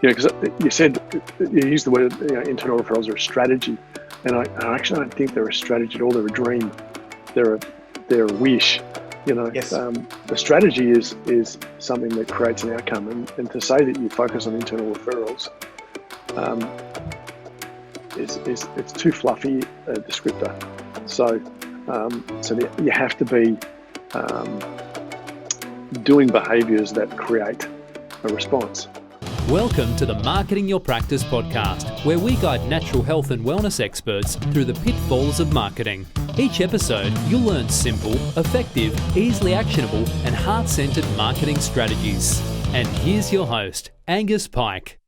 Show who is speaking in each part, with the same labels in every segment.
Speaker 1: because you said, you used the word, internal referrals are a strategy, and I actually don't think they're a strategy at all. They're a dream. They're a wish.
Speaker 2: Yes.
Speaker 1: The strategy is something that creates an outcome, and to say that you focus on internal referrals it's too fluffy a descriptor. So you have to be doing behaviours that create a response.
Speaker 3: Welcome to the Marketing Your Practice podcast, where we guide natural health and wellness experts through the pitfalls of marketing. Each episode, you'll learn simple, effective, easily actionable, and heart-centered marketing strategies. And here's your host, Angus Pyke.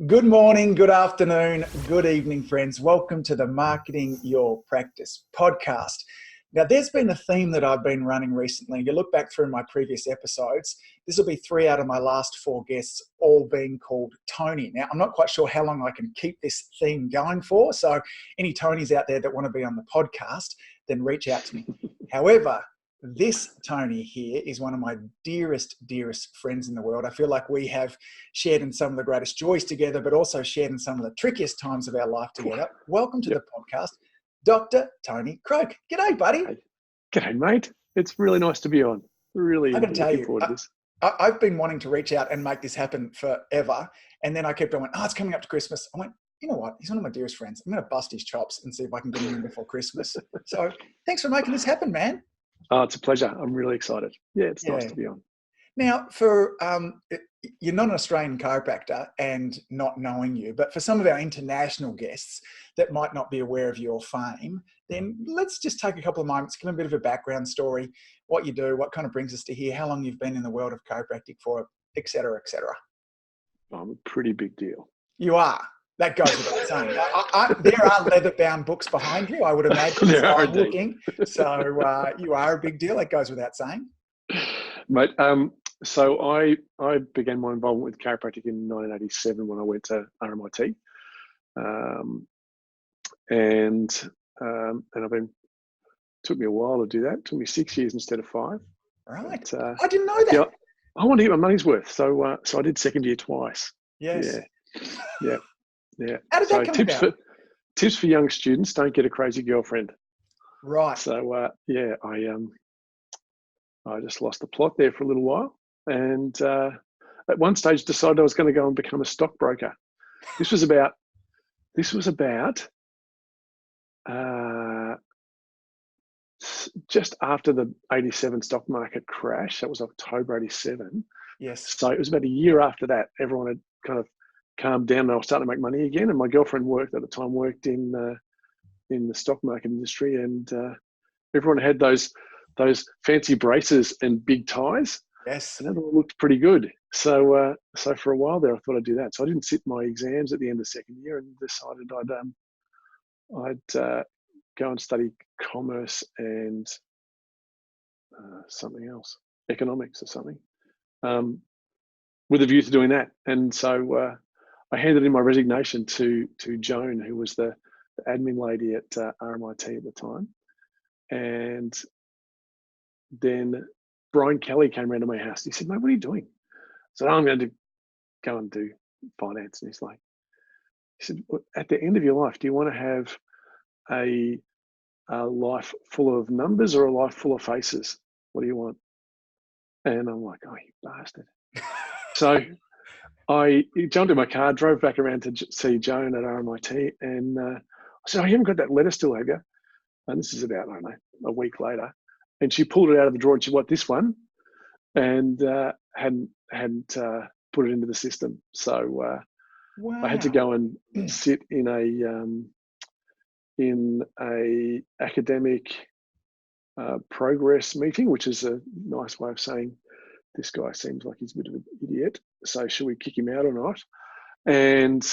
Speaker 2: Good morning, good afternoon, good evening, friends. Welcome to the Marketing Your Practice podcast. Now, there's been a theme that I've been running recently. You look back through my previous episodes, this will be 3 out of my last 4 guests, all being called Tony. Now, I'm not quite sure how long I can keep this theme going for, so any Tonys out there that want to be on the podcast, then reach out to me. However, this Tony here is one of my dearest friends in the world. I feel like we have shared in some of the greatest joys together, but also shared in some of the trickiest times of our life together. Welcome to the podcast, Dr. Tony Croke. G'day, buddy.
Speaker 1: G'day, mate. It's really nice to be on. Really
Speaker 2: I'm going to tell you,
Speaker 1: forward to this.
Speaker 2: I've been wanting to reach out and make this happen forever. And then I kept on, it's coming up to Christmas. I went, you know what? He's one of my dearest friends. I'm going to bust his chops and see if I can get him in before Christmas. So thanks for making this happen, man.
Speaker 1: Oh, it's a pleasure. I'm really excited. Yeah, it's nice to be on.
Speaker 2: Now, you're not an Australian chiropractor and not knowing you, but for some of our international guests that might not be aware of your fame, then let's just take a couple of moments, give them a bit of a background story, what you do, what kind of brings us to here, how long you've been in the world of chiropractic for, et cetera, et cetera.
Speaker 1: I'm a pretty big deal.
Speaker 2: You are. That goes without saying. There are leather-bound books behind you, I would imagine.
Speaker 1: There are
Speaker 2: I'm looking. So you are a big deal. That goes without saying.
Speaker 1: Mate, so I began my involvement with chiropractic in 1987 when I went to RMIT, and took me a while to do that. It took me 6 years instead of 5.
Speaker 2: Right.
Speaker 1: But,
Speaker 2: I didn't know that.
Speaker 1: Yeah, I want to get my money's worth, so I did second year twice.
Speaker 2: Yes.
Speaker 1: Yeah.
Speaker 2: How did that come about?
Speaker 1: Tips for young students: don't get a crazy girlfriend.
Speaker 2: Right.
Speaker 1: So I just lost the plot there for a little while, and at one stage decided I was going to go and become a stockbroker. This was about just after the 87 stock market crash. That was October 87.
Speaker 2: Yes.
Speaker 1: So it was about a year after that. Everyone had kind of calmed down and I was starting to make money again. And my girlfriend worked in the stock market industry, and everyone had those fancy braces and big ties.
Speaker 2: Yes.
Speaker 1: And that all looked pretty good. So for a while there, I thought I'd do that. So I didn't sit my exams at the end of second year and decided I'd go and study commerce and something else, economics or something, with a view to doing that. And so I handed in my resignation to Joan, who was the admin lady at RMIT at the time. And then Brian Kelly came around to my house. He said, "Mate, what are you doing?" I said, "I'm going to go and do finance." And he said, "Well, at the end of your life, do you want to have a life full of numbers or a life full of faces? What do you want?" And I'm like, "Oh, you bastard." So I jumped in my car, drove back around to see Joan at RMIT, and I said, "Oh, you haven't got that letter still, have you?" And this is about, I don't know, a week later. And she pulled it out of the drawer and she "What, this one?" And hadn't put it into the system. So
Speaker 2: Wow.
Speaker 1: I had to go and sit in a academic progress meeting, which is a nice way of saying this guy seems like he's a bit of an idiot, so should we kick him out or not? And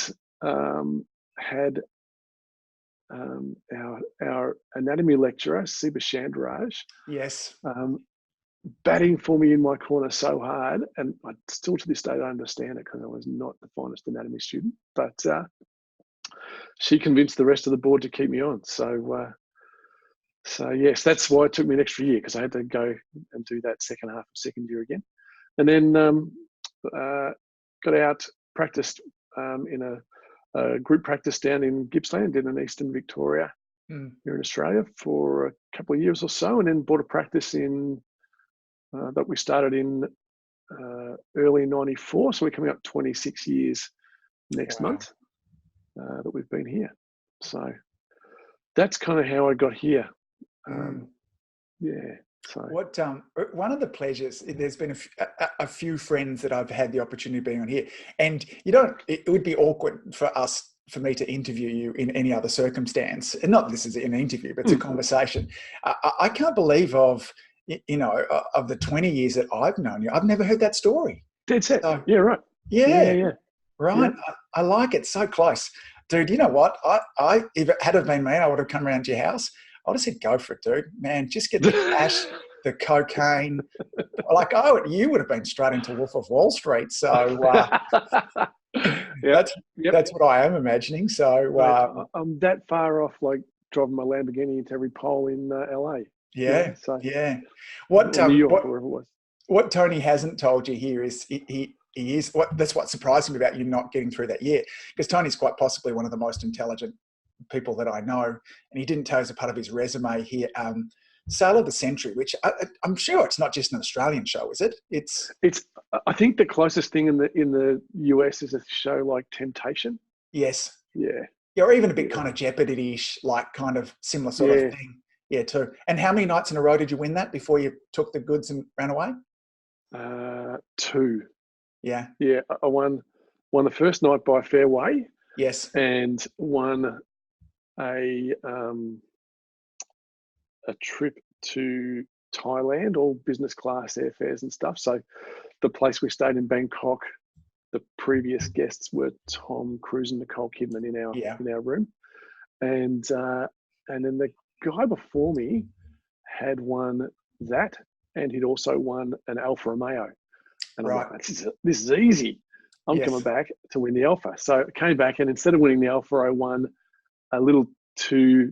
Speaker 1: had our anatomy lecturer, Siba Shandaraj,
Speaker 2: Yes.
Speaker 1: batting for me in my corner so hard, and I still to this day don't understand it because I was not the finest anatomy student, but she convinced the rest of the board to keep me on. So yes, that's why it took me an extra year, because I had to go and do that second half of second year again. And then got out, practiced in a group practice down in Gippsland in Eastern Victoria here in Australia for a couple of years or so, and then bought a practice in that we started in early '94. So we're coming up 26 years next month that we've been here. So that's kind of how I got here. Yeah. So
Speaker 2: what one of the pleasures, there's been a few friends that I've had the opportunity of being on here, and it would be awkward for me to interview you in any other circumstance, and not that this is an interview, but it's a conversation. I can't believe of the 20 years that I've known you, I've never heard that story.
Speaker 1: That's it.
Speaker 2: So,
Speaker 1: yeah, right.
Speaker 2: Yeah. Right.
Speaker 1: Yeah.
Speaker 2: I like it. So close. Dude, you know what? If it had have been me, I would have come around to your house. I would have said, go for it, dude. Man, just get the cash, the cocaine. You would have been straight into Wolf of Wall Street. So that's what I am imagining. So
Speaker 1: I'm that far off, like driving my Lamborghini into every pole in LA.
Speaker 2: Yeah.
Speaker 1: What New York, or wherever it was.
Speaker 2: What Tony hasn't told you here is that's what surprised me about you not getting through that year, because Tony's quite possibly one of the most intelligent people that I know, and he didn't tell us a part of his resume here. Sale of the Century, which I'm sure it's not just an Australian show, is it? It's.
Speaker 1: I think the closest thing in the US is a show like Temptation.
Speaker 2: Yes.
Speaker 1: Yeah.
Speaker 2: Or even a bit kind of Jeopardy-ish, like kind of similar sort of thing. Yeah, too. And how many nights in a row did you win that before you took the goods and ran away?
Speaker 1: 2.
Speaker 2: Yeah.
Speaker 1: Yeah, I won the first night by a fair way.
Speaker 2: Yes.
Speaker 1: And won a trip to Thailand, all business class airfares and stuff. So the place we stayed in Bangkok, the previous guests were Tom Cruise and Nicole Kidman in our room, and then the guy before me had won that, and he'd also won an Alfa Romeo. And I'm like, this is easy. I'm coming back to win the Alfa. So I came back, and instead of winning the Alfa, I won a little 2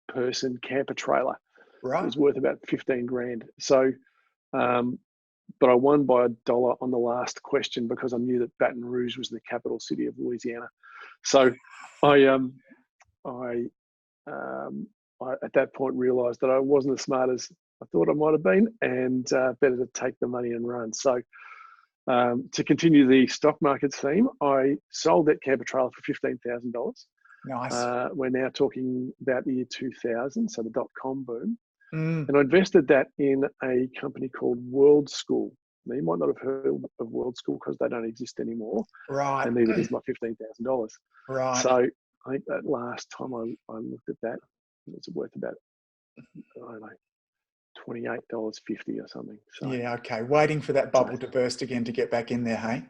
Speaker 1: person camper trailer. Right. It was worth about 15 grand. So, but I won by $1 on the last question because I knew that Baton Rouge was the capital city of Louisiana. So I at that point realized that I wasn't as smart as I thought I might have been, and better to take the money and run. So to continue the stock market theme, I sold that camper trailer for $15,000.
Speaker 2: Nice.
Speaker 1: We're now talking about the year 2000, so the .com boom. And I invested that in a company called World School. Now, you might not have heard of World School because they don't exist anymore.
Speaker 2: Right.
Speaker 1: And neither does my $15,000.
Speaker 2: Right.
Speaker 1: So I think that last time I looked at that, it was worth about, I don't know, $28.50 or something. So,
Speaker 2: yeah, okay. Waiting for that bubble to burst again to get back in there, hey?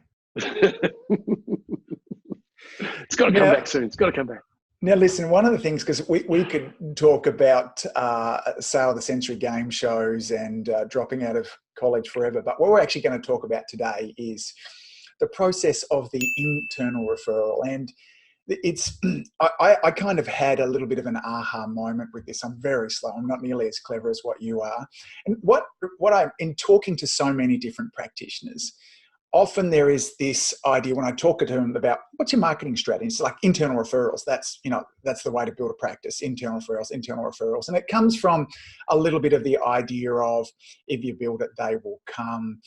Speaker 1: It's got to come back soon. It's got to come back.
Speaker 2: Now, listen, one of the things, because we could talk about Sale of the Century game shows and dropping out of college forever, but what we're actually going to talk about today is the process of the internal referral. And it's, I kind of had a little bit of an aha moment with this. I'm very slow. I'm not nearly as clever as what you are. And what I'm in talking to so many different practitioners, often there is this idea when I talk to them about what's your marketing strategy. It's like internal referrals. That's the way to build a practice, internal referrals. And it comes from a little bit of the idea of if you build it, they will come.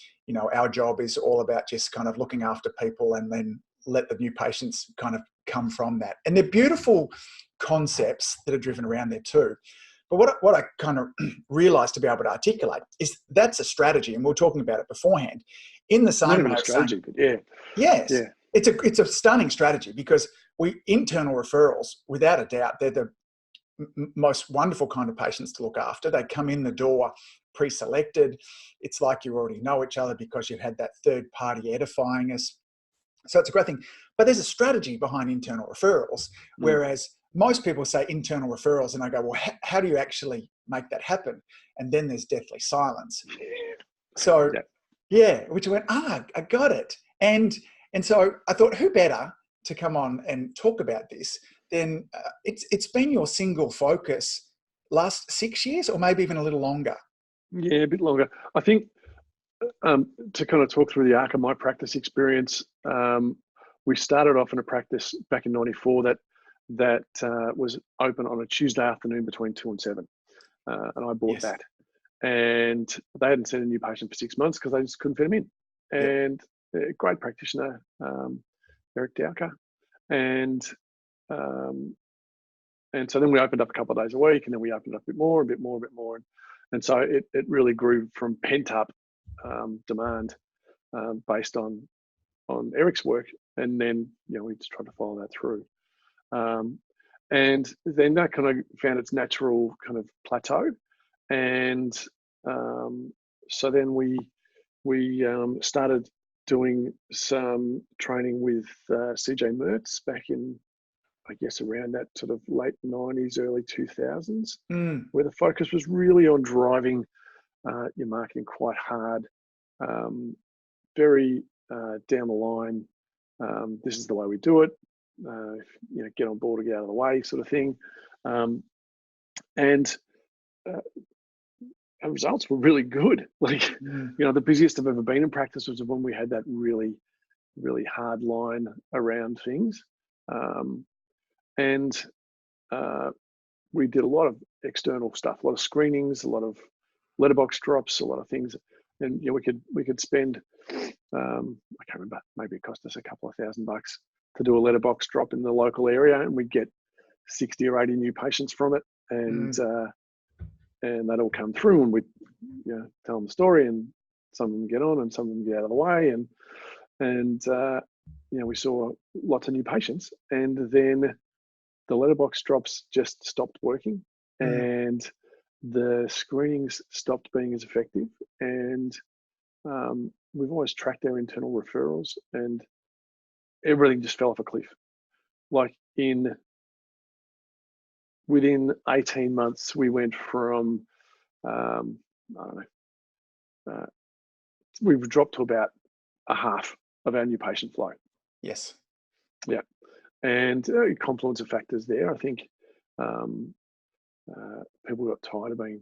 Speaker 2: Our job is all about just kind of looking after people and then let the new patients kind of come from that. And they're beautiful concepts that are driven around there too. But what I kind of realized to be able to articulate is that's a strategy, and we were talking about it beforehand. In the same way,
Speaker 1: strategy, but yes,
Speaker 2: it's a stunning strategy, because internal referrals, without a doubt, they're the most wonderful kind of patients to look after. They come in the door pre-selected. It's like you already know each other because you've had that third party edifying us. So it's a great thing. But there's a strategy behind internal referrals, whereas most people say internal referrals, and I go, well, how do you actually make that happen? And then there's deathly silence. So, which I went, I got it. And so I thought, who better to come on and talk about this than it's been your single focus last 6 years, or maybe even a little longer.
Speaker 1: Yeah, a bit longer. I think to kind of talk through the arc of my practice experience, we started off in a practice back in '94 that was open on a Tuesday afternoon between 2 and 7, and I bought that. And they hadn't seen a new patient for 6 months because they just couldn't fit them in. And a great practitioner, Eric Dowker, and so then we opened up a couple of days a week, and then we opened up a bit more, and so it really grew from pent up demand based on Eric's work, and then we just tried to follow that through, and then that kind of found its natural kind of plateau, and so then we started doing some training with CJ Mertz back in, I guess, around that sort of late 90s, early 2000s, where the focus was really on driving your marketing quite hard, very down the line. This is the way we do it. Get on board or get out of the way, sort of thing. And our results were really good. Like, the busiest I've ever been in practice was when we had that really, really hard line around things. And we did a lot of external stuff, a lot of screenings, a lot of letterbox drops, a lot of things. And we could spend, I can't remember, maybe it cost us a couple of $1,000 to do a letterbox drop in the local area, and we'd get 60 or 80 new patients from it, and they'd all come through, and we'd tell them the story, and some of them get on and some of them get out of the way, and we saw lots of new patients, and then the letterbox drops just stopped working, and the screenings stopped being as effective, and we've always tracked our internal referrals, and everything just fell off a cliff. Like within 18 months, we went from we've dropped to about a half of our new patient flow.
Speaker 2: Yes.
Speaker 1: Yeah. And confluence of factors there. I think people got tired of being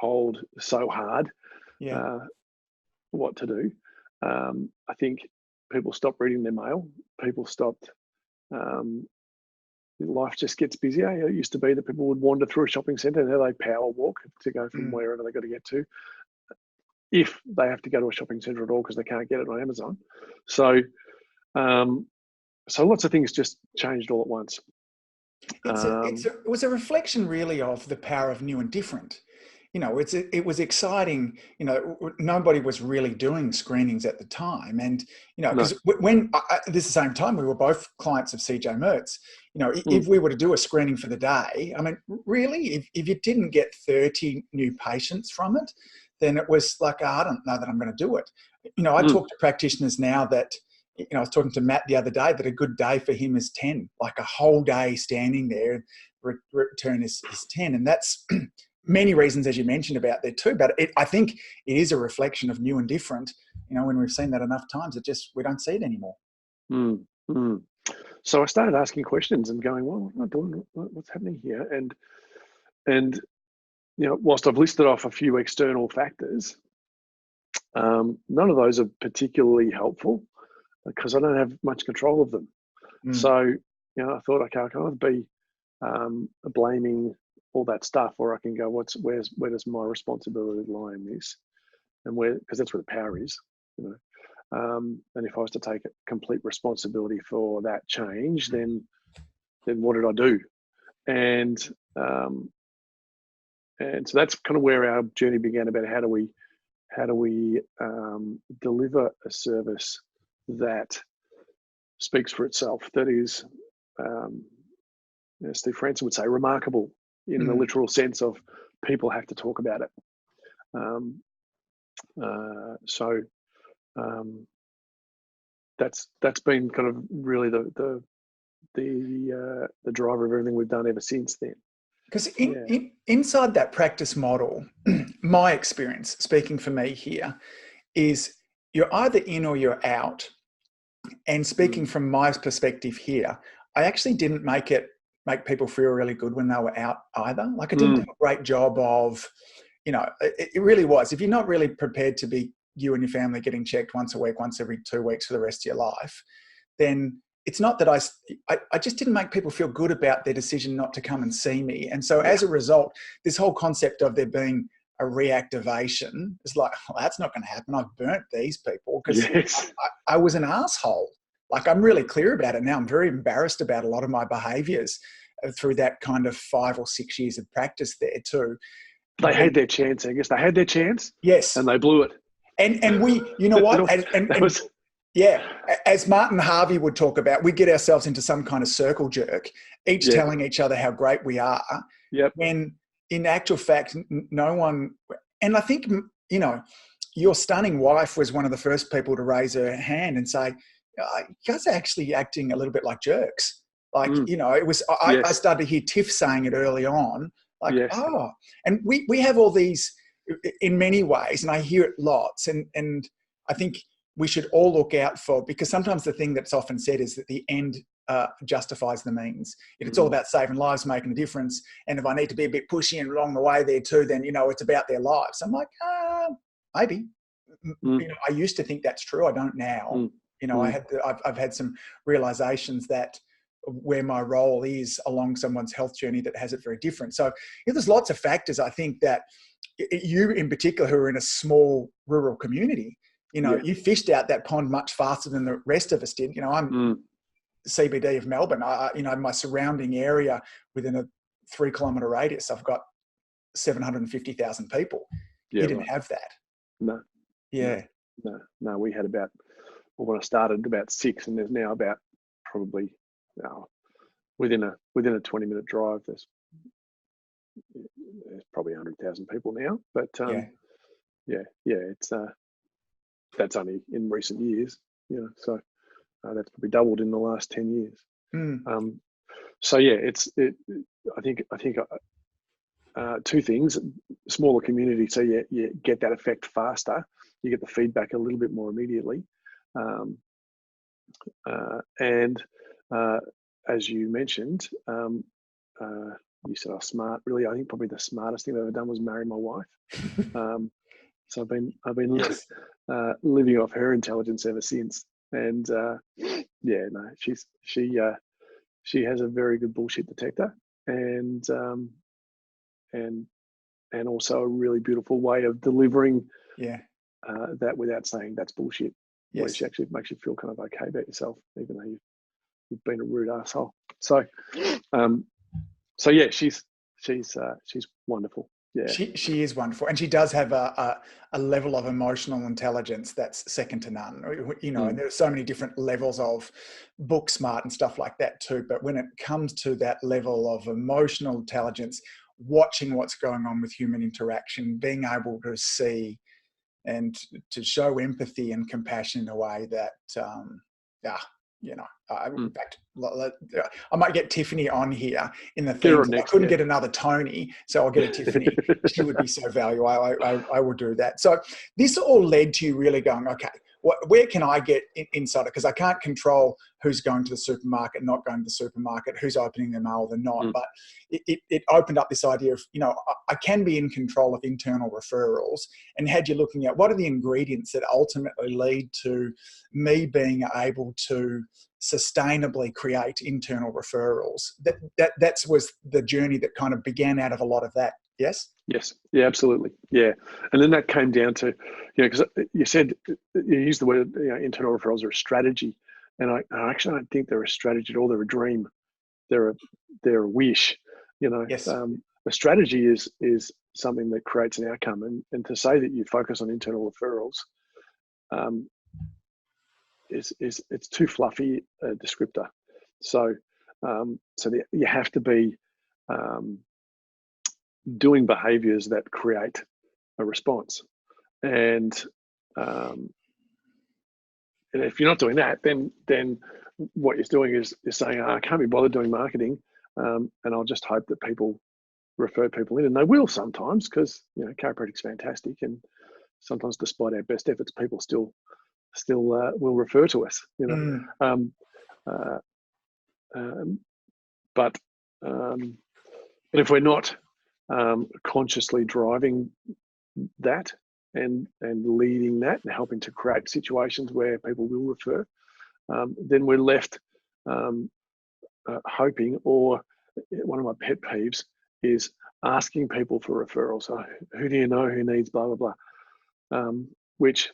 Speaker 1: told so hard what to do. I think people stopped reading their mail. People stopped. Life just gets busier. It used to be that people would wander through a shopping centre, and now they power walk to go from wherever they got to get to, if they have to go to a shopping centre at all because they can't get it on Amazon. So, so lots of things just changed all at once.
Speaker 2: It was a reflection really of the power of new and different. It was exciting. Nobody was really doing screenings at the time, and because when at the same time we were both clients of CJ Mertz. If we were to do a screening for the day, I mean, really, if you didn't get 30 new patients from it, then it was like, I don't know that I'm going to do it. I talk to practitioners now that. I was talking to Matt the other day that a good day for him is 10, like a whole day standing there. Return is 10, and that's many reasons, as you mentioned, about there too. But I think it is a reflection of new and different. When we've seen that enough times, we don't see it anymore.
Speaker 1: So I started asking questions and going, well, what am I doing? What's happening here? And whilst I've listed off a few external factors, none of those are particularly helpful, because I don't have much control of them. So, I thought, okay, I can either be blaming all that stuff, or I can go, where does my responsibility lie in this? And because that's where the power is, and if I was to take complete responsibility for that change, then what did I do? And so that's kind of where our journey began, about how do we deliver a service that speaks for itself, that is, Steve Franson would say, remarkable in the literal sense of people have to talk about it. So that's been kind of really the driver of everything we've done ever since then.
Speaker 2: Because inside that practice model, my experience, speaking for me here, is you're either in or you're out. And speaking from my perspective here, I actually didn't make people feel really good when they were out either. Like, I didn't do a great job of, it really was. If you're not really prepared to be you and your family getting checked once a week, once every 2 weeks for the rest of your life, then it's not that I just didn't make people feel good about their decision not to come and see me. And so as a result, this whole concept of there being a reactivation is like, well, that's not going to happen. I've burnt these people because I was an asshole. Like, I'm really clear about it now. I'm very embarrassed about a lot of my behaviors through that kind of 5 or 6 years of practice there too.
Speaker 1: They had their chance, Angus. They had their chance.
Speaker 2: Yes.
Speaker 1: And they blew it.
Speaker 2: And we, you know what? As Martin Harvey would talk about, we get ourselves into some kind of circle jerk, each telling each other how great we are.
Speaker 1: Yep.
Speaker 2: When in actual fact, no one, and I think, you know, your stunning wife was one of the first people to raise her hand and say, you guys are actually acting a little bit like jerks. Like, you know, it was, I started to hear Tiff saying it early on, like, and we have all these in many ways, and I hear it lots. And I think we should all look out for, because sometimes the thing that's often said is that the end justifies the means. If it's all about saving lives, making a difference, and if I need to be a bit pushy and along the way there too, then, you know, it's about their lives. I'm like, maybe. You know, I used to think that's true. I don't now. You know, I've had some realizations that where my role is along someone's health journey that has it very different. So there's lots of factors, I think, that you in particular, who are in a small rural community, you know, you fished out that pond much faster than the rest of us did. You know, I'm CBD of Melbourne. You know, my surrounding area within a 3-kilometre radius, I've got 750,000 people. You didn't have that.
Speaker 1: No.
Speaker 2: Yeah.
Speaker 1: No, we had about, well, when I started, about 6, and there's now about probably within a 20-minute drive, there's probably 100,000 people now. But it's that's only in recent years, you know. So that's probably doubled in the last 10 years. So I think two things: smaller community, so you get that effect faster. You get the feedback a little bit more immediately, and as you mentioned, you said I was smart. Really, I think probably the smartest thing I've ever done was marry my wife. So I've been living off her intelligence ever since. And she has a very good bullshit detector, and also a really beautiful way of delivering that without saying that's bullshit. Where she actually makes you feel kind of okay about yourself, even though you've been a rude asshole. So she's wonderful. Yeah,
Speaker 2: she is wonderful, and she does have a level of emotional intelligence that's second to none. You know, and there's so many different levels of book smart and stuff like that too. But when it comes to that level of emotional intelligence, watching what's going on with human interaction, being able to see and to show empathy and compassion in a way that, you know, in fact, I might get Tiffany on here in the things. I couldn't get another Tony, so I'll get a Tiffany. She would be so valuable. I would do that. So this all led to you really going, okay, where can I get insight? Because I can't control who's going to the supermarket, not going to the supermarket, who's opening their mail, they're not. But it opened up this idea of, you know, I can be in control of internal referrals, and had you looking at what are the ingredients that ultimately lead to me being able to sustainably create internal referrals. That was the journey that kind of began out of a lot of that. Yes. Yeah, absolutely. Yeah. And then that came down to, you know, because you said, you used the word, you know, internal referrals are a strategy. And I actually don't think they're a strategy at all. They're a dream. They're a wish, you know. Yes.
Speaker 1: A strategy is something that creates an outcome. And to say that you focus on internal referrals, it's too fluffy a descriptor. So you have to be doing behaviors that create a response, and if you're not doing that, then what you're doing is saying, I can't be bothered doing marketing, and I'll just hope that people refer people in, and they will sometimes, because, you know, chiropractic's fantastic, and sometimes despite our best efforts, people still will refer to us, you know. But if we're not consciously driving that and leading that and helping to create situations where people will refer, then we're left hoping, or one of my pet peeves is asking people for referrals. So who do you know who needs blah, blah, blah, which,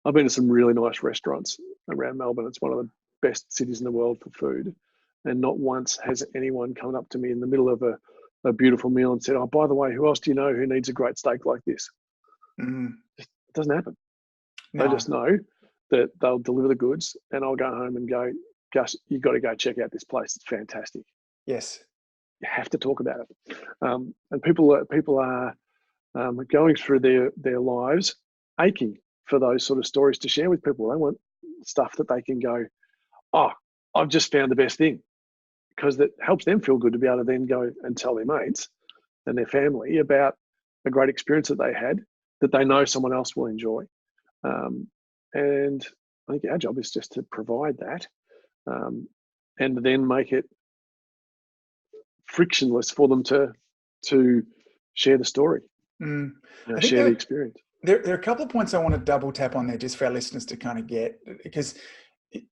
Speaker 1: I've been to some really nice restaurants around Melbourne. It's one of the best cities in the world for food. And not once has anyone come up to me in the middle of a beautiful meal and said, oh, by the way, who else do you know who needs a great steak like this? It doesn't happen.
Speaker 2: No.
Speaker 1: They just know that they'll deliver the goods, and I'll go home and go, Gus, you've got to go check out this place. It's fantastic.
Speaker 2: Yes.
Speaker 1: You have to talk about it. And people are going through their lives aching for those sort of stories to share with people. They want stuff that they can go, oh, I've just found the best thing, because that helps them feel good to be able to then go and tell their mates and their family about a great experience that they had that they know someone else will enjoy. And I think our job is just to provide that, and then make it frictionless for them to share the story, share the experience.
Speaker 2: There are a couple of points I want to double tap on there just for our listeners to kind of get, because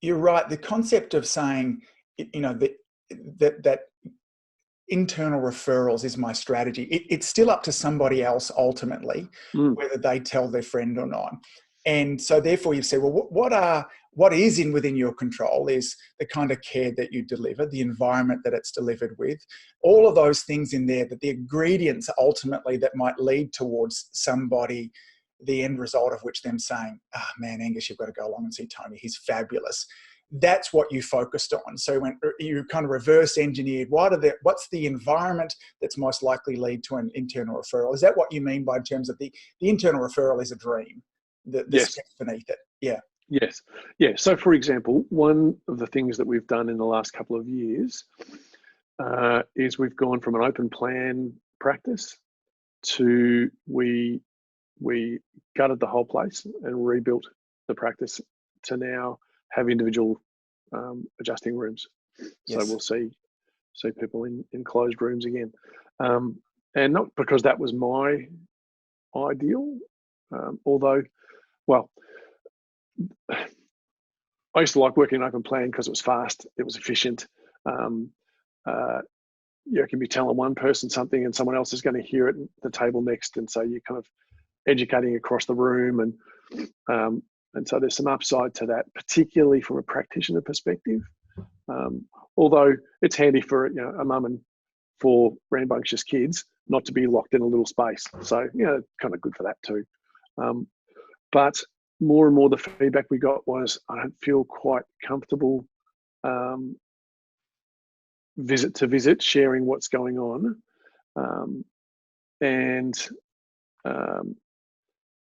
Speaker 2: you're right. The concept of saying, that internal referrals is my strategy. It's still up to somebody else ultimately, whether they tell their friend or not. And so therefore you say, well, what is within your control is the kind of care that you deliver, the environment that it's delivered with, all of those things in there, but the ingredients ultimately that might lead towards somebody, the end result of which them saying, man, Angus, you've got to go along and see Tony. He's fabulous. That's what you focused on. So when you kind of reverse engineered, what's the environment that's most likely lead to an internal referral? Is that what you mean by in terms of the internal referral is a dream? The
Speaker 1: yes.
Speaker 2: steps beneath it. Yeah.
Speaker 1: Yes. Yeah. So for example, one of the things that we've done in the last couple of years is we've gone from an open plan practice to we gutted the whole place and rebuilt the practice to now have individual adjusting rooms.
Speaker 2: Yes.
Speaker 1: So we'll see people in closed rooms again. And not because that was my ideal, although, well, I used to like working in open plan because it was fast, it was efficient. You can be telling one person something and someone else is going to hear it at the table next, and so you're kind of educating across the room, and so there's some upside to that, particularly from a practitioner perspective. Although it's handy for a mum and 4 rambunctious kids not to be locked in a little space, so kind of good for that too. But more and more the feedback we got was, I don't feel quite comfortable visit to visit sharing what's going on,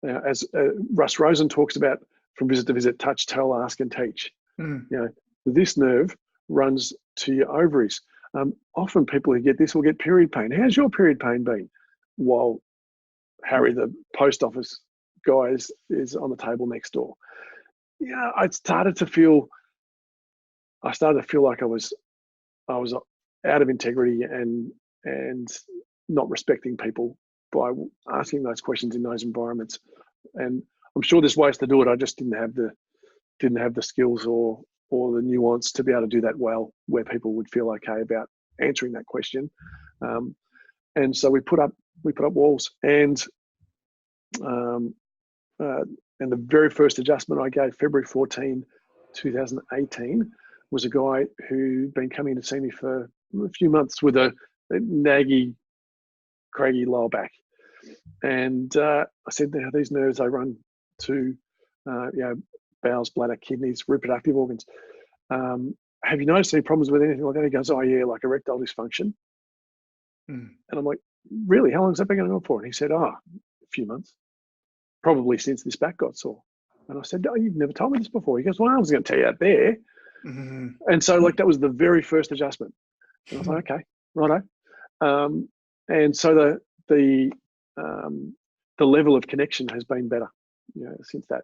Speaker 1: as Russ Rosen talks about, from visit to visit, touch, tell, ask, and teach. This nerve runs to your ovaries. Often people who get this will get period pain. How's your period pain been? While Harry, the post office guy, is on the table next door. I started to feel like I was out of integrity and not respecting people by asking those questions in those environments. And I'm sure there's ways to do it. I just didn't have the skills or the nuance to be able to do that well, where people would feel okay about answering that question. And so we put up walls, and the very first adjustment I gave, February 14, 2018, was a guy who'd been coming to see me for a few months with a naggy, craggy lower back. And I said, now these nerves, they run to bowels, bladder, kidneys, reproductive organs. Have you noticed any problems with anything like that? He goes, oh yeah, like erectile dysfunction. And I'm like, really? How long has that been going on for? And he said, a few months, probably since this back got sore. And I said, oh, you've never told me this before. He goes, well, I was going to tell you out there. And so that was the very first adjustment. And I was like, okay, righto. And so the level of connection has been better, since that.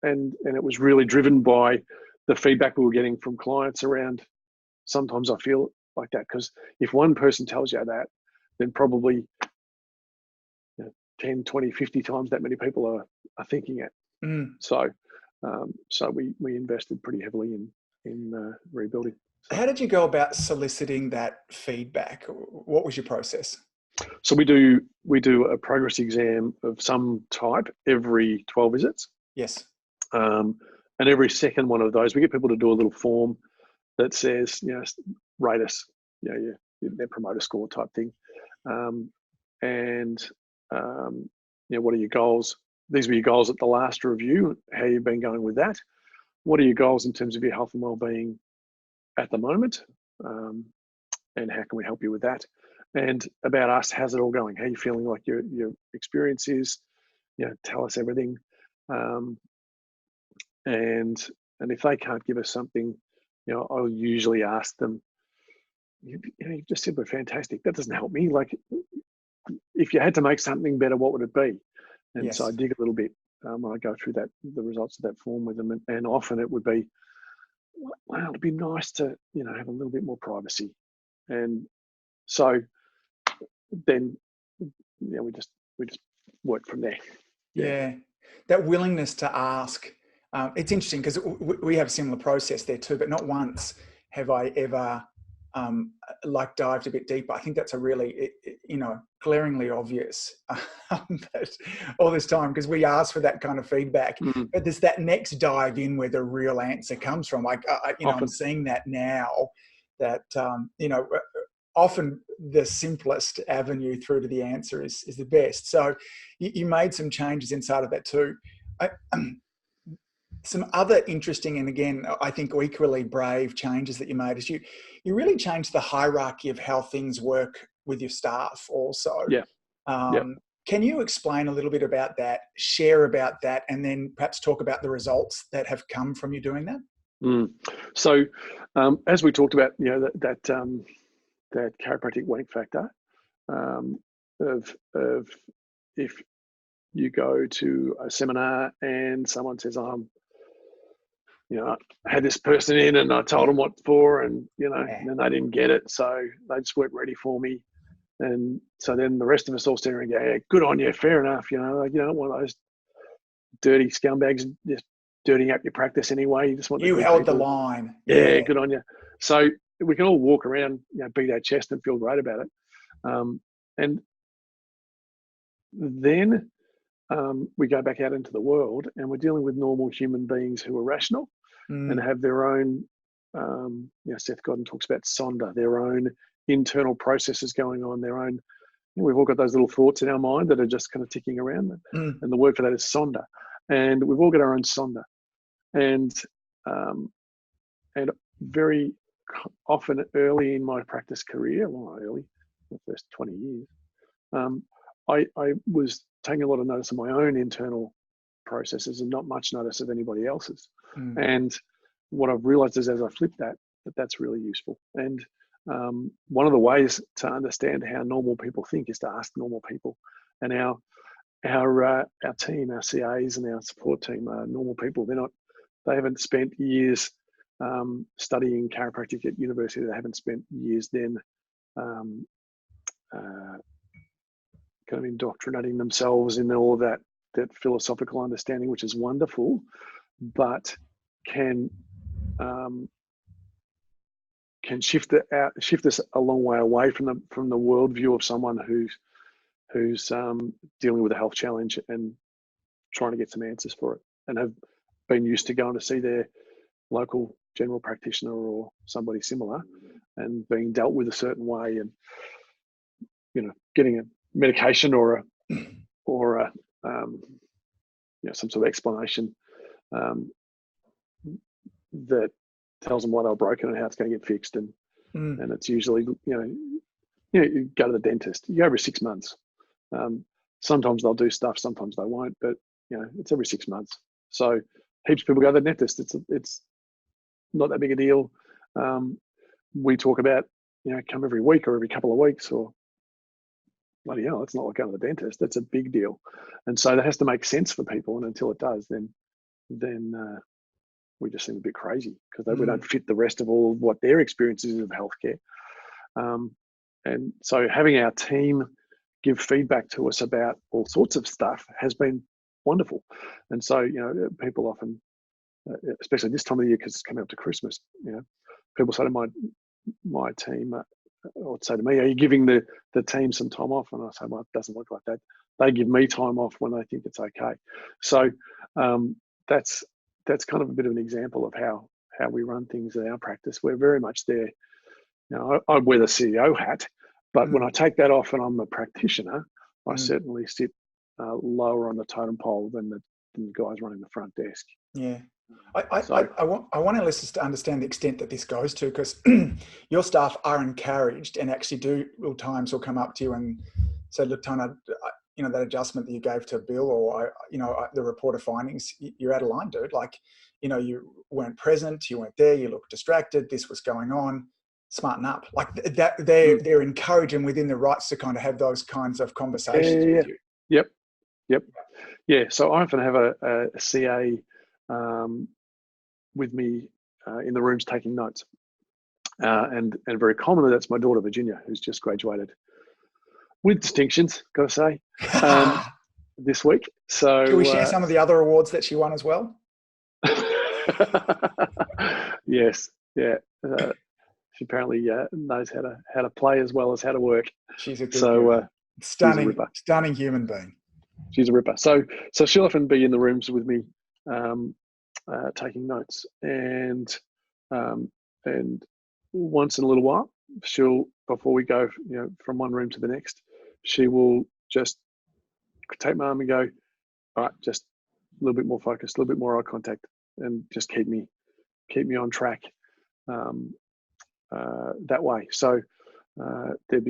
Speaker 1: And it was really driven by the feedback we were getting from clients around, sometimes I feel like that, because if one person tells you that, then probably 10, 20, 50 times that many people are thinking it. So So we invested pretty heavily in rebuilding. So,
Speaker 2: how did you go about soliciting that feedback? What was your process?
Speaker 1: so we do a progress exam of some type every 12 visits.
Speaker 2: Yes.
Speaker 1: And every second one of those, we get people to do a little form that says, rate us, your Net Promoter Score type thing. What are your goals? These were your goals at the last review. How you've been going with that? What are your goals in terms of your health and well-being at the moment? And how can we help you with that? And about us, how's it all going? How are you feeling like your experience is? Tell us everything. And if they can't give us something, I'll usually ask them, you've just said we're fantastic. That doesn't help me. Like, if you had to make something better, what would it be? And
Speaker 2: Yes.
Speaker 1: so I dig a little bit when I go through the results of that form with them. And often it would be, wow, it'd be nice to, have a little bit more privacy. And so then, we just work from there.
Speaker 2: Yeah. That willingness to ask. It's interesting because we have a similar process there too, but not once have I ever dived a bit deeper. I think that's a really, glaringly obvious but all this time, because we ask for that kind of feedback.
Speaker 1: Mm-hmm.
Speaker 2: But there's that next dive in where the real answer comes from. I'm seeing that now, that often the simplest avenue through to the answer is the best. So you made some changes inside of that too. Some other interesting, and again, I think equally brave changes that you made is you really changed the hierarchy of how things work with your staff also.
Speaker 1: Yeah.
Speaker 2: Can you explain a little bit about that, share about that, and then perhaps talk about the results that have come from you doing that?
Speaker 1: So as we talked about, that chiropractic wank factor of if you go to a seminar and someone says, I had this person in and I told them what for, and and they didn't get it, so they just weren't ready for me. And so then the rest of us all stand around and go, yeah, good on you, fair enough. You don't want those dirty scumbags just dirtying up your practice anyway. You just want
Speaker 2: you held the line.
Speaker 1: Yeah, good on you. So we can all walk around, beat our chest and feel great about it. And then we go back out into the world and we're dealing with normal human beings who are rational and have their own, Seth Godin talks about sonder, their own internal processes going on, their own, we've all got those little thoughts in our mind that are just kind of ticking around. And the word for that is sonder. And we've all got our own sonder. And very often early in my practice career, the first 20 years, I was taking a lot of notice of my own internal processes and not much notice of anybody else's. And what I've realized is as I flip that's really useful. And one of the ways to understand how normal people think is to ask normal people. And our team, our CAs and our support team are normal people. They haven't spent years studying chiropractic at university. They haven't spent years then kind of indoctrinating themselves in all of that philosophical understanding, which is wonderful, but can shift us a long way away from the worldview of someone who's dealing with a health challenge and trying to get some answers for it, and have been used to going to see their local general practitioner or somebody similar and being dealt with a certain way, and getting a medication or some sort of explanation that tells them why they were broken and how it's going to get fixed, and it's usually you go to the dentist, you go every 6 months. Sometimes they'll do stuff, sometimes they won't, but it's every 6 months. So heaps of people go to the dentist. It's not that big a deal. We talk about come every week or every couple of weeks, or bloody hell, it's not like going to the dentist. That's a big deal. And so that has to make sense for people, and until it does, then we just seem a bit crazy because we don't fit the rest of all of what their experience is of healthcare. And so having our team give feedback to us about all sorts of stuff has been wonderful. And so people often especially this time of the year because it's coming up to Christmas. People say to my team, or say to me, "Are you giving the team some time off?" And I say, "Well, it doesn't look like that." They give me time off when they think it's okay. So that's kind of a bit of an example of how we run things in our practice. We're very much there. I wear the CEO hat, but when I take that off and I'm a practitioner, I certainly sit lower on the totem pole than the guys running the front desk.
Speaker 2: Yeah. I want our listeners to understand the extent that this goes to, because your staff are encouraged and actually will times come up to you and say, "Look, Tony, that adjustment that you gave to Bill, or the report of findings, you're out of line, dude. Like, you weren't present, you weren't there, you looked distracted, this was going on. Smarten up." Like that, they're encouraging within the rights to kind of have those kinds of conversations with you.
Speaker 1: Yep. Yeah. So I often have a CA with me in the rooms taking notes, and very commonly that's my daughter Virginia, who's just graduated with distinctions, got to say, this week. So
Speaker 2: can we share some of the other awards that she won as well?
Speaker 1: Yes. Yeah. She apparently knows how to play as well as how to work.
Speaker 2: She's a good stunning human being.
Speaker 1: She's a ripper. So she'll often be in the rooms with me, taking notes, and once in a little while, before we go, from one room to the next, she will just take my arm and go, "All right, just a little bit more focused, a little bit more eye contact, and just keep me on track." That way. So I'm sure there'd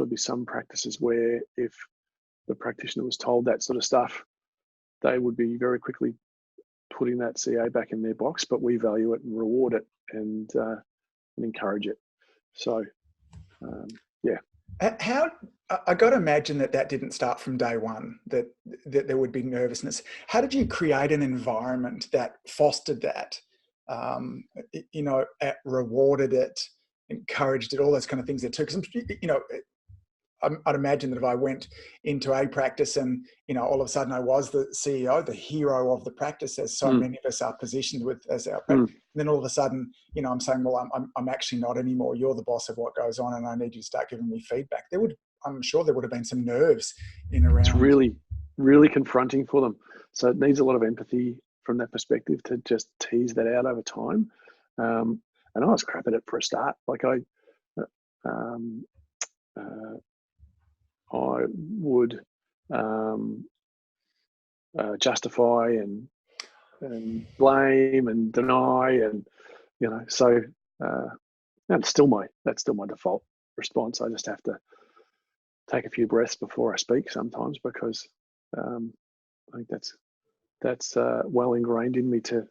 Speaker 1: be some practices where if the practitioner was told that sort of stuff, they would be very quickly putting that CA back in their box, but we value it and reward it and encourage it. So, yeah.
Speaker 2: How, I got to imagine that didn't start from day one, that there would be nervousness. How did you create an environment that fostered that, rewarded it, encouraged it, all those kind of things there too? Because, I'd imagine that if I went into a practice and, all of a sudden I was the CEO, the hero of the practice, as so many of us are positioned with as our practice, and then all of a sudden, I'm saying, well, I'm actually not anymore. You're the boss of what goes on and I need you to start giving me feedback. I'm sure there would have been some nerves in around.
Speaker 1: It's really, really confronting for them. So it needs a lot of empathy from that perspective to just tease that out over time. And I was crap at it for a start. Like I would justify and blame and deny, and so that's still my default response. I just have to take a few breaths before I speak sometimes, because I think that's well ingrained in me to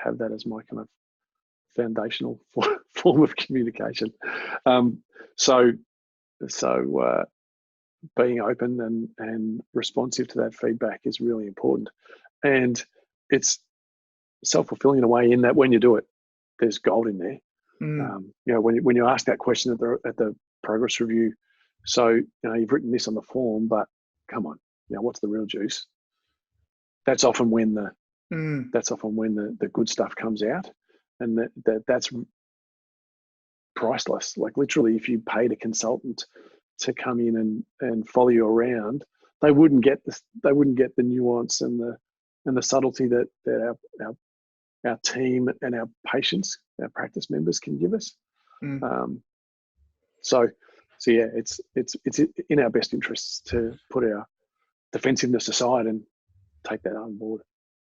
Speaker 1: have that as my kind of foundational form of communication. So being open and responsive to that feedback is really important, and it's self-fulfilling in a way, in that when you do it, there's gold in there. When you ask that question at the progress review, so you've written this on the form, but come on, what's the real juice? That's often when the good stuff comes out, and that's priceless. Like literally, if you paid a consultant to come in and follow you around, they wouldn't get the nuance and the subtlety that our team and our patients, our practice members, can give us. So yeah, it's in our best interests to put our defensiveness aside and take that on board.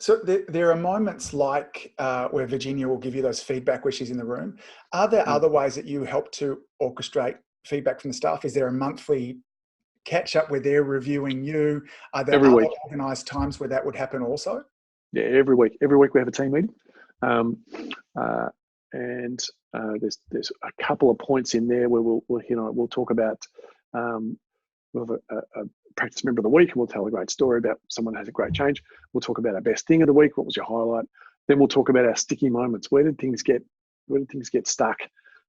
Speaker 2: So there are moments like where Virginia will give you those feedback where she's in the room. Are there other ways that you help to orchestrate feedback from the staff? Is there a monthly catch up where they're reviewing you? Are there other organised times where that would happen also?
Speaker 1: Yeah, every week. Every week we have a team meeting, and there's a couple of points in there where we'll talk about we'll have a practice member of the week, and we'll tell a great story about someone who has a great change. We'll talk about our best thing of the week. What was your highlight? Then we'll talk about our sticky moments. Where did things get stuck?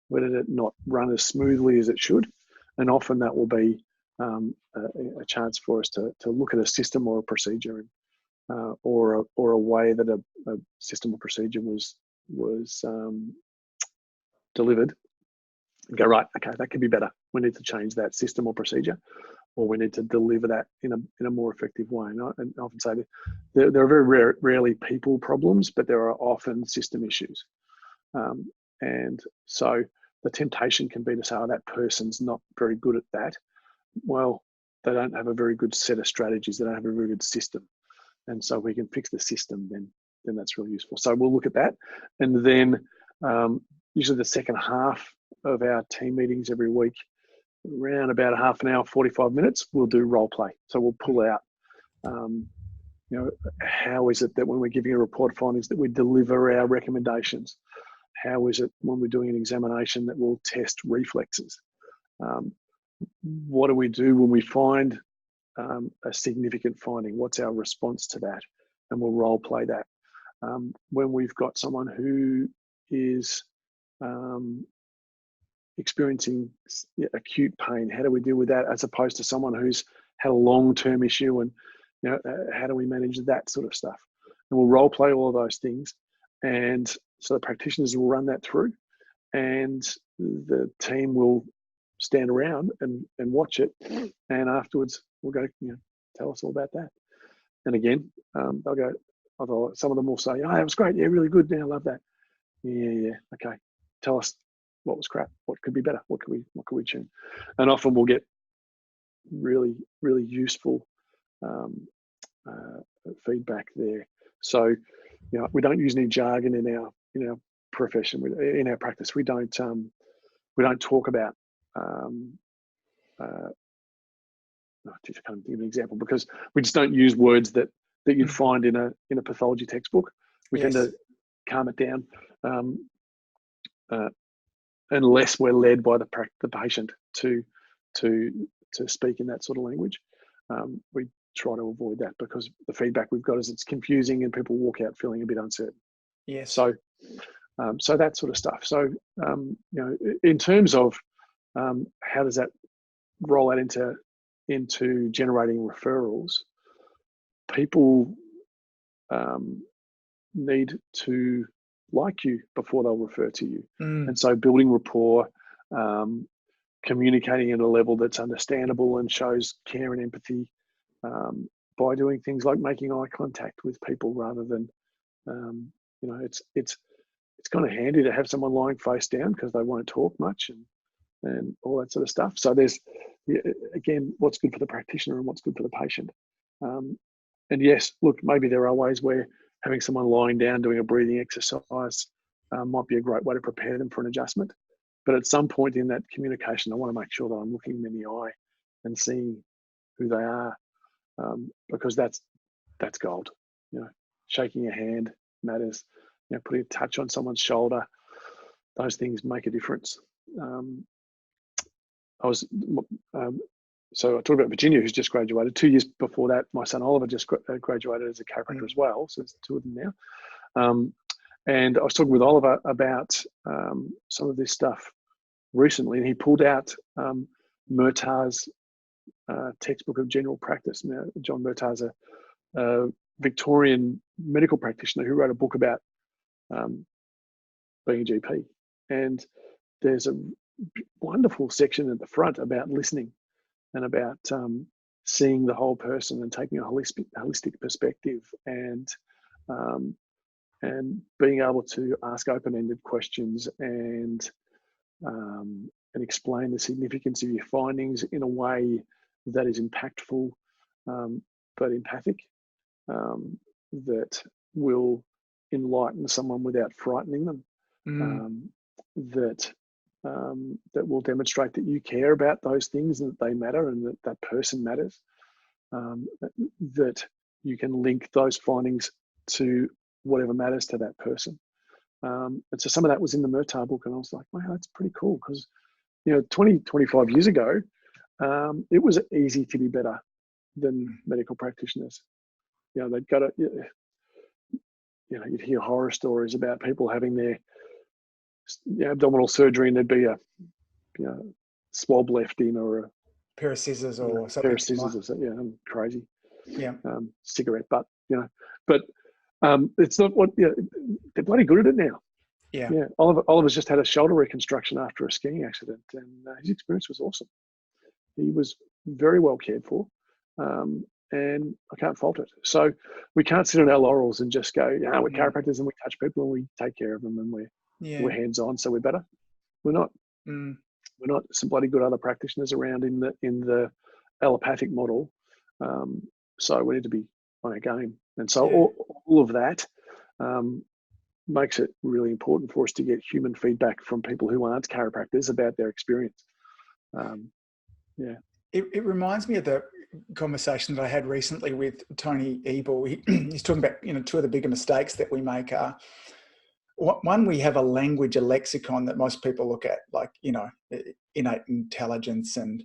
Speaker 1: Where did it not run as smoothly as it should? And often that will be a chance for us to look at a system or a procedure or a way that a system or procedure was delivered, and go, right, okay, that could be better. We need to change that system or procedure, or we need to deliver that in a more effective way. And I often say that there are very rarely people problems, but there are often system issues. And so the temptation can be to say, oh, that person's not very good at that. Well, they don't have a very good set of strategies. They don't have a very good system. And so we can fix the system, then that's really useful. So we'll look at that. And then usually the second half of our team meetings every week, around about a half an hour, 45 minutes, we'll do role play. So we'll pull out, how is it that when we're giving a report findings that we deliver our recommendations? How is it when we're doing an examination that we'll test reflexes? What do we do when we find a significant finding? What's our response to that? And we'll role play that. When we've got someone who is experiencing acute pain, how do we deal with that, as opposed to someone who's had a long-term issue, and how do we manage that sort of stuff? And we'll role play all of those things, and so the practitioners will run that through, and the team will stand around and watch it, and afterwards we'll go, tell us all about that. And again, they'll go, some of them will say, oh, that was great, yeah, really good, yeah, I love that. Yeah, okay, tell us what was crap, what could be better, what could we tune? And often we'll get really, really useful feedback there. So we don't use any jargon in our profession, in our practice. We don't talk about I can't give an example, because we just don't use words that you'd find in a pathology textbook. We tend to calm it down, unless we're led by the patient to speak in that sort of language. We try to avoid that, because the feedback we've got is it's confusing and people walk out feeling a bit uncertain.
Speaker 2: Yes.
Speaker 1: So that sort of stuff. So in terms of how does that roll out into generating referrals, people need to like you before they'll refer to you. And so building rapport, communicating at a level that's understandable and shows care and empathy, by doing things like making eye contact with people rather than, it's kind of handy to have someone lying face down because they won't talk much and all that sort of stuff. So there's, again, what's good for the practitioner and what's good for the patient. And yes, look, maybe there are ways where having someone lying down doing a breathing exercise might be a great way to prepare them for an adjustment. But at some point in that communication, I want to make sure that I'm looking them in the eye and seeing who they are, because that's gold. Shaking a hand matters. Putting a touch on someone's shoulder, those things make a difference. So I talked about Virginia, who's just graduated. 2 years before that, my son Oliver just graduated as a chiropractor as well. So there's two of them now. And I was talking with Oliver about some of this stuff recently, and he pulled out Murtaugh's textbook of general practice. Now, John Murtaugh's a Victorian medical practitioner who wrote a book about being a GP. And there's a wonderful section at the front about listening and about seeing the whole person and taking a holistic perspective, and being able to ask open-ended questions and explain the significance of your findings in a way that is impactful but empathic, that will enlighten someone without frightening them, that will demonstrate that you care about those things and that they matter and that that person matters, that you can link those findings to whatever matters to that person. And so some of that was in the Murtaugh book, and I was like, wow, that's pretty cool, because 25 years ago, it was easy to be better than medical practitioners. They'd got to, you'd hear horror stories about people having their abdominal surgery and there'd be a swab left in, or a
Speaker 2: pair of scissors or something.
Speaker 1: Pair of scissors, crazy.
Speaker 2: Yeah.
Speaker 1: Cigarette butt, But it's not what, they're bloody good at it now.
Speaker 2: Yeah.
Speaker 1: Yeah. Oliver's just had a shoulder reconstruction after a skiing accident, and his experience was awesome. He was very well cared for, and I can't fault it. So we can't sit on our laurels and just go, we're chiropractors and we touch people and we take care of them and we're hands on, so we're better. We're not. We're not some bloody good other practitioners around in the allopathic model. So we need to be on our game. And so all of that makes it really important for us to get human feedback from people who aren't chiropractors about their experience.
Speaker 2: It reminds me of the conversation that I had recently with Tony Ebel. He's talking about, two of the bigger mistakes that we make are, one, we have a language, a lexicon that most people look at, like, innate intelligence and,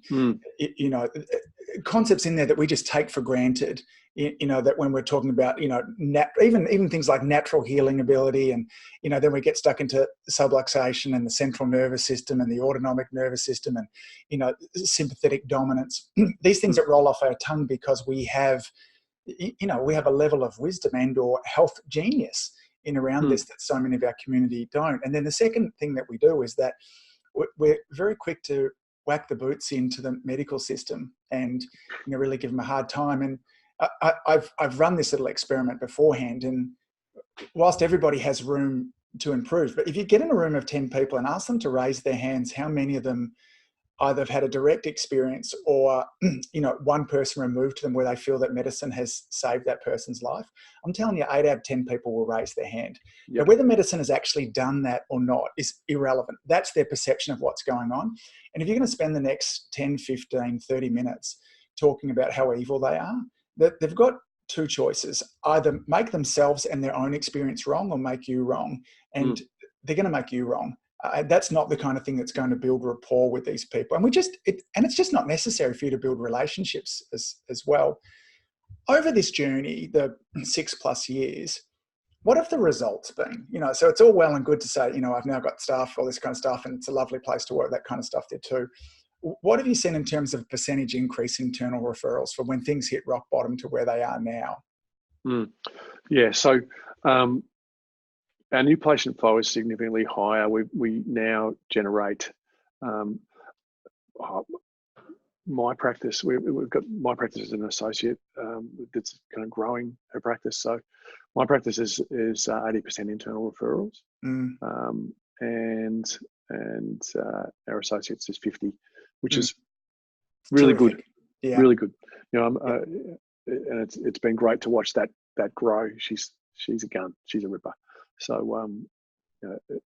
Speaker 2: concepts in there that we just take for granted, that when we're talking about, even things like natural healing ability and, then we get stuck into subluxation and the central nervous system and the autonomic nervous system and, sympathetic dominance, these things that roll off our tongue because we have a level of wisdom and or health genius in around this that so many of our community don't. And then the second thing that we do is that we're very quick to whack the boots into the medical system and really give them a hard time. And I've run this little experiment beforehand, and whilst everybody has room to improve, but if you get in a room of 10 people and ask them to raise their hands, how many of them either have had a direct experience or, one person removed to them where they feel that medicine has saved that person's life, I'm telling you, 8 out of 10 people will raise their hand. Yep. Now, whether medicine has actually done that or not is irrelevant. That's their perception of what's going on. And if you're going to spend the next 10, 15, 30 minutes talking about how evil they are, they've got two choices: either make themselves and their own experience wrong or make you wrong. And they're going to make you wrong. That's not the kind of thing that's going to build rapport with these people. And it's just not necessary for you to build relationships as well. Over this journey, the 6+ years, what have the results been? So it's all well and good to say, I've now got staff, all this kind of stuff, and it's a lovely place to work, that kind of stuff there too. What have you seen in terms of percentage increase in internal referrals from when things hit rock bottom to where they are now?
Speaker 1: Yeah, so our new patient flow is significantly higher. We now generate my practice. We've got my practice as an associate that's kind of growing her practice. So my practice is 80% internal referrals, and our associates is 50, which is really
Speaker 2: terrific.
Speaker 1: Good.
Speaker 2: Yeah.
Speaker 1: Really good. And it's been great to watch that grow. She's a gun. She's a ripper. So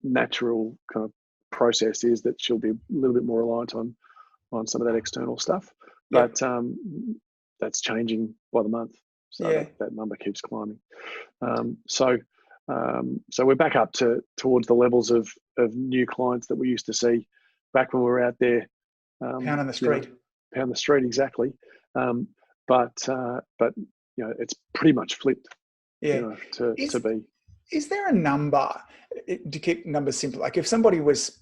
Speaker 1: natural kind of process is that she'll be a little bit more reliant on some of that external stuff, but that's changing by the month. So that number keeps climbing. So we're back up towards the levels of new clients that we used to see back when we were out there.
Speaker 2: Pounding the street.
Speaker 1: Pound the street, exactly. But it's pretty much flipped.
Speaker 2: Yeah.
Speaker 1: To be.
Speaker 2: Is there a number, to keep numbers simple, like if somebody was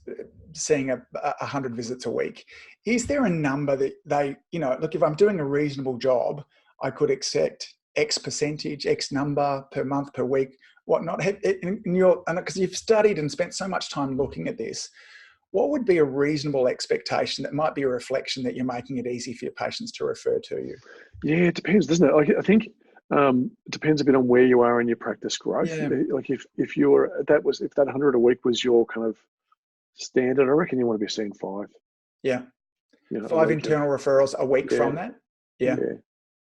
Speaker 2: seeing 100 visits a week, is there a number that they, look, if I'm doing a reasonable job, I could accept X percentage, X number per month, per week, whatnot? Because you've studied and spent so much time looking at this, what would be a reasonable expectation that might be a reflection that you're making it easy for your patients to refer to you?
Speaker 1: Yeah, it depends, doesn't it? I think it depends a bit on where you are in your practice growth. Yeah. Like if that 100 a week was your kind of standard, I reckon you want to be seeing 5.
Speaker 2: Yeah. 5 internal referrals a week from that. Yeah.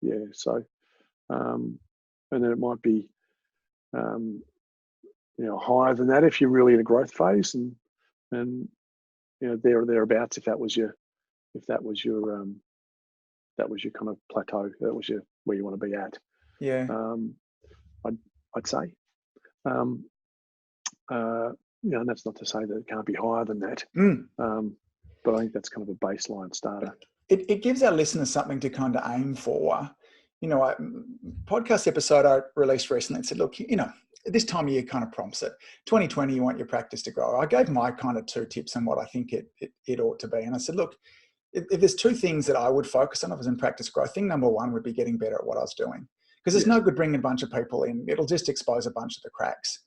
Speaker 1: Yeah. So, and then it might be, higher than that if you're really in a growth phase, and there or thereabouts if that was your kind of plateau, that was where you want to be at.
Speaker 2: Yeah.
Speaker 1: I'd say, and that's not to say that it can't be higher than that. But I think that's kind of a baseline starter.
Speaker 2: It gives our listeners something to kind of aim for. Podcast episode I released recently and said, look, this time of year kind of prompts it. 2020, you want your practice to grow. I gave my kind of 2 tips on what I think it ought to be. And I said, look, if there's 2 things that I would focus on if I was in practice growth, thing number 1 would be getting better at what I was doing. because it's no good bringing a bunch of people in. It'll just expose a bunch of the cracks.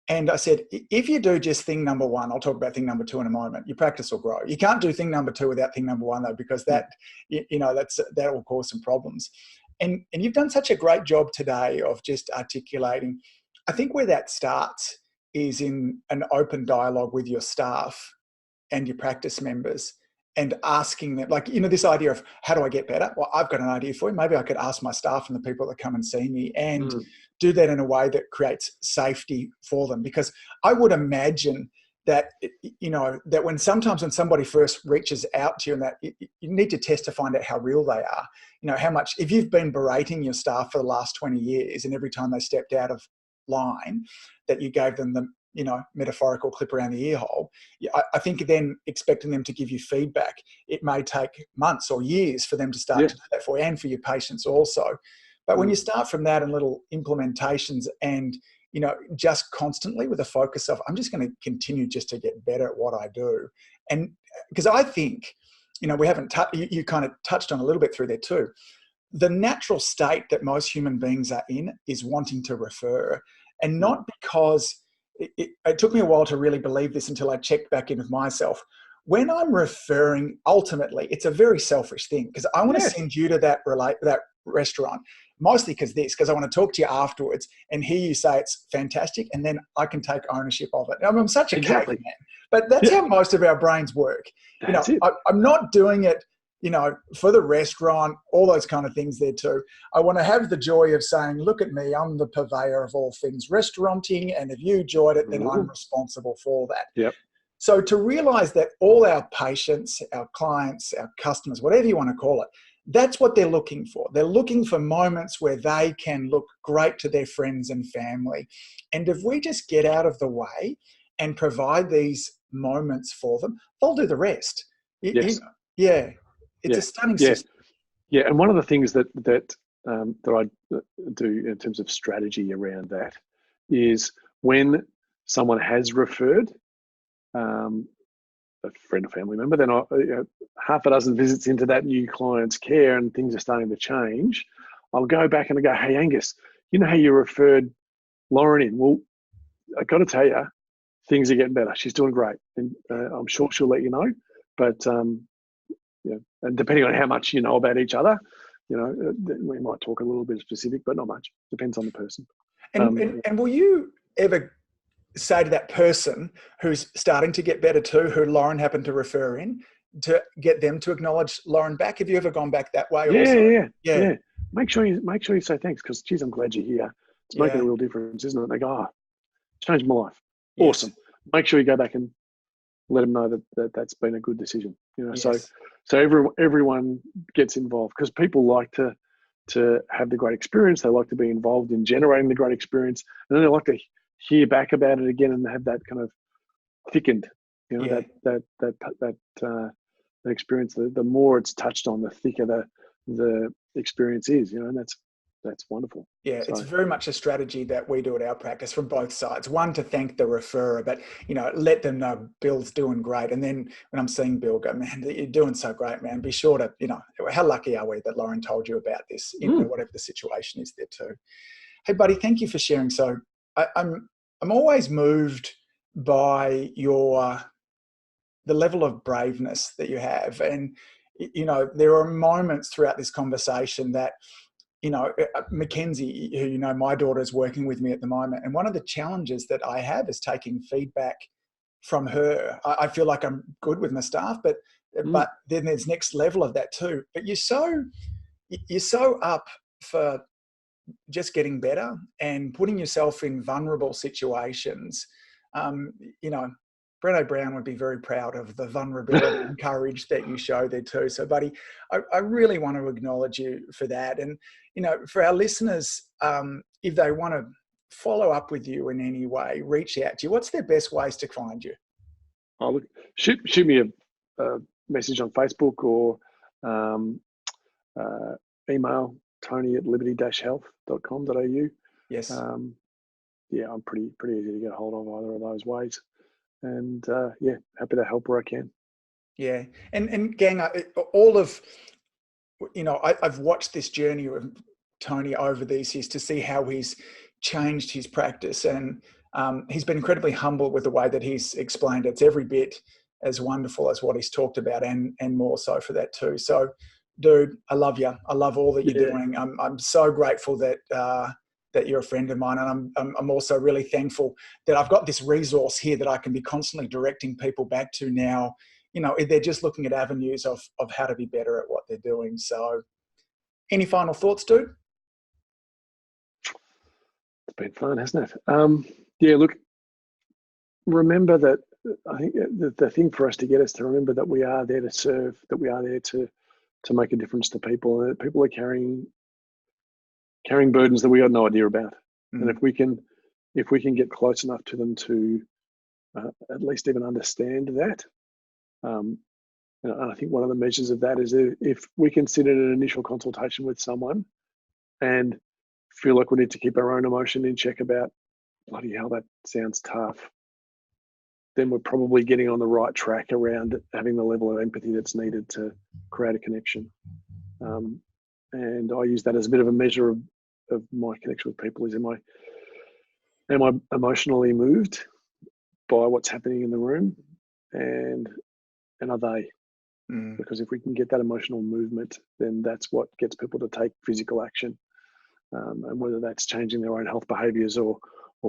Speaker 2: And I said, if you do just thing number one, I'll talk about thing number two in a moment, your practice will grow. You can't do thing number two without thing number one, though, because that will cause some problems. And you've done such a great job today of just articulating. I think where that starts is in an open dialogue with your staff and your practice members, and asking them, like, this idea of how do I get better? Well, I've got an idea for you. Maybe I could ask my staff and the people that come and see me and do that in a way that creates safety for them. Because I would imagine that, that when somebody first reaches out to you, and that you need to test to find out how real they are, how much, if you've been berating your staff for the last 20 years and every time they stepped out of line that you gave them the, metaphorical clip around the ear hole, I think then expecting them to give you feedback, it may take months or years for them to start to do that for you and for your patients also. But when you start from that and little implementations and, just constantly with a focus of, I'm just going to continue just to get better at what I do. And because I think, we haven't, you kind of touched on a little bit through there too. The natural state that most human beings are in is wanting to refer, and not because it took me a while to really believe this until I checked back in with myself. When I'm referring, ultimately, it's a very selfish thing because I want to send you to that restaurant, mostly because I want to talk to you afterwards and hear you say it's fantastic, and then I can take ownership of it. I'm such a caveman, but that's how most of our brains work. I'm not doing it, for the restaurant, all those kind of things there too. I want to have the joy of saying, look at me, I'm the purveyor of all things restauranting, and if you enjoyed it, then I'm responsible for that.
Speaker 1: Yep.
Speaker 2: So to realize that all our patients, our clients, our customers, whatever you want to call it, that's what they're looking for. They're looking for moments where they can look great to their friends and family. And if we just get out of the way and provide these moments for them, they'll do the rest. It's a stunning system.
Speaker 1: Yeah, and one of the things that I do in terms of strategy around that is when someone has referred a friend or family member, then half a dozen visits into that new client's care and things are starting to change, I'll go back and I go, hey, Angus, you know how you referred Lauren in? Well, I got to tell you, things are getting better. She's doing great. And I'm sure she'll let you know. But and depending on how much you know about each other, we might talk a little bit specific, but not much. Depends on the person.
Speaker 2: And will you ever say to that person who's starting to get better too, who Lauren happened to refer in, to get them to acknowledge Lauren back? Have you ever gone back that way?
Speaker 1: Yeah. Make sure you say thanks, because geez, I'm glad you're here. It's making a real difference, isn't it? They go, changed my life. Awesome. Make sure you go back and let them know that's been a good decision. So everyone gets involved, because people like to have the great experience. They like to be involved in generating the great experience, and then they like to hear back about it again and have that kind of thickened, that experience. The more it's touched on, the thicker the experience is, and that's wonderful.
Speaker 2: Yeah, it's very much a strategy that we do at our practice from both sides. One, to thank the referrer, but let them know Bill's doing great. And then when I'm seeing Bill, go, man, you're doing so great, man. Be sure to, how lucky are we that Lauren told you about this, whatever the situation is there too. Hey, buddy, thank you for sharing. So I'm always moved by the level of braveness that you have, and there are moments throughout this conversation that. Mackenzie, who my daughter is working with me at the moment, and one of the challenges that I have is taking feedback from her. I feel like I'm good with my staff, but then there's next level of that too. But you're so up for just getting better and putting yourself in vulnerable situations. Breno Brown would be very proud of the vulnerability and courage that you show there too. So, buddy, I really want to acknowledge you for that. And, for our listeners, if they want to follow up with you in any way, reach out to you, what's their best ways to find you?
Speaker 1: Oh, look, shoot me a message on Facebook, or email tony@liberty-health.com.au.
Speaker 2: Yes.
Speaker 1: I'm pretty easy to get a hold of either of those ways. And happy to help where I can.
Speaker 2: Yeah. And gang, I've watched this journey of Tony over these years to see how he's changed his practice. And he's been incredibly humble with the way that he's explained it. It's every bit as wonderful as what he's talked about, and more so for that too. So, dude, I love you. I love all that you're doing. I'm so grateful that that you're a friend of mine, and I'm also really thankful that I've got this resource here that I can be constantly directing people back to now. You know, they're just looking at avenues of how to be better at what they're doing. So, any final thoughts, dude?
Speaker 1: It's been fun, hasn't it? Yeah, look, remember that I think the thing for us to get us to remember that we are there to serve, that we are there to make a difference to people, and that people are carrying burdens that we have no idea about. And if we can get close enough to them to at least even understand that, and I think one of the measures of that is if we can sit in an initial consultation with someone and feel like we need to keep our own emotion in check about, bloody hell, that sounds tough, then we're probably getting on the right track around having the level of empathy that's needed to create a connection. And I use that as a bit of a measure of my connection with people is, am I emotionally moved by what's happening in the room, and are they? Because if we can get that emotional movement, then that's what gets people to take physical action. And whether that's changing their own health behaviours or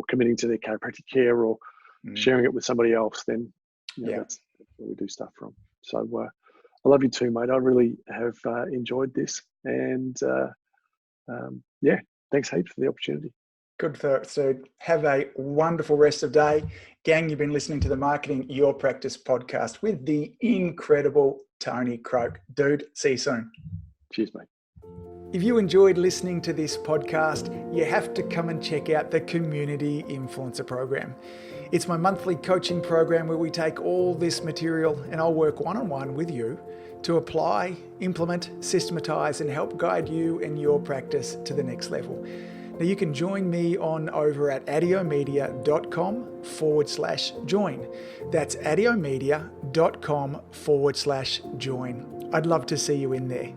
Speaker 1: committing to their chiropractic care or sharing it with somebody else, then that's where we do stuff from. So I love you too, mate. I really have enjoyed this, and thanks heaps for the opportunity.
Speaker 2: Good. So have a wonderful rest of day. Gang, you've been listening to the Marketing Your Practice podcast with the incredible Tony Croke. Dude, see you soon.
Speaker 1: Cheers, mate.
Speaker 2: If you enjoyed listening to this podcast, you have to come and check out the Community Influencer Program. It's my monthly coaching program where we take all this material and I'll work one-on-one with you to apply, implement, systematize, and help guide you and your practice to the next level. Now you can join me on over at adiomedia.com/join. That's adiomedia.com/join. I'd love to see you in there.